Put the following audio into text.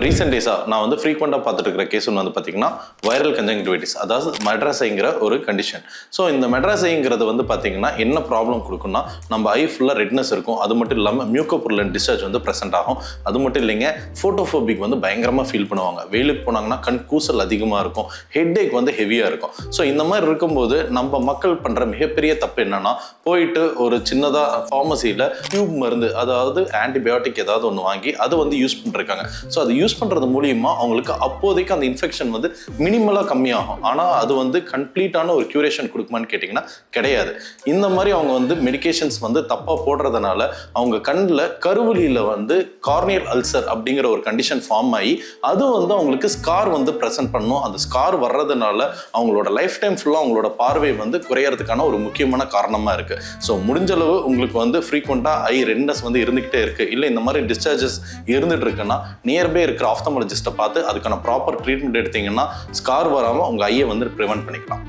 Recent டேஸாக நான் வந்து ஃப்ரீக்வெண்ட்டாக பார்த்துட்டு இருக்கிற கேஸ் ஒன்று வந்து பார்த்தீங்கன்னா வைரல் கன்ஜங்டிவைட்டிஸ், அதாவது மெட்ராஸைங்கிற ஒரு கண்டிஷன். ஸோ இந்த மெட்ராஸைங்கிறது வந்து பார்த்தீங்கன்னா என்ன ப்ராப்ளம் கொடுக்குன்னா, நம்ம ஐ ஃபுல்லாக ரெட்னஸ் இருக்கும். அது மட்டும் இல்லாமல் மியூக்கோபுர்லன் டிஸ்சார்ஜ் வந்து ப்ரெசென்ட் ஆகும். அது மட்டும் இல்லைங்க, ஃபோட்டோஃபோபிக் வந்து பயங்கரமாக ஃபீல் பண்ணுவாங்க. வெயிலுக்கு போனாங்கன்னா கண் கூசல் அதிகமாக இருக்கும், ஹெட் ஏக் வந்து ஹெவியாக இருக்கும். ஸோ இந்த மாதிரி இருக்கும்போது நம்ம மக்கள் பண்ணுற மிகப்பெரிய தப்பு என்னன்னா, போயிட்டு ஒரு சின்னதாக ஃபார்மசியில் டியூப் மருந்து, அதாவது ஆன்டிபயோட்டிக் ஏதாவது ஒன்று வாங்கி அதை வந்து யூஸ் பண்ணிருக்காங்க. ஸோ அதை யூஸ் பண்ணுறது மூலியமாக அவங்களுக்கு அப்போதைக்கு அந்த இன்ஃபெக்ஷன் வந்து மினிமலாக கம்மியாகும். ஆனால் அது வந்து கம்ப்ளீட்டான ஒரு க்யூரேஷன் கொடுக்குமான்னு கேட்டிங்கன்னா கிடையாது. இந்த மாதிரி அவங்க வந்து மெடிகேஷன்ஸ் வந்து தப்பாக போடுறதுனால அவங்க கண்ணில் கருவலியில் வந்து கார்னியல் அல்சர் அப்படிங்கிற ஒரு கண்டிஷன் ஃபார்ம் ஆகி அது வந்து அவங்களுக்கு ஸ்கார் வந்து ப்ரெசென்ட் பண்ணும். அந்த ஸ்கார் வர்றதுனால அவங்களோட லைஃப் டைம் ஃபுல்லாக அவங்களோட பார்வை வந்து குறையறதுக்கான ஒரு முக்கியமான காரணமாக இருக்குது. ஸோ முடிஞ்சளவு உங்களுக்கு வந்து ஃப்ரீக்வெண்ட்டாக ஐ ரெட்னஸ் வந்து இருந்துக்கிட்டே இருக்குது, இல்லை இந்த மாதிரி டிஸ்சார்ஜஸ் இருந்துட்டு இருக்குன்னா நியர்பை இருக்கிற ஆப்தமாலஜிஸ்ட்டை பார்த்து அதுக்கான ப்ராப்பர் ட்ரீட்மெண்ட் எடுத்தீங்கன்னா ஸ்கார் வராமல் உங்கள் ஐயை வந்து ப்ரிவென்ட் பண்ணிக்கலாம்.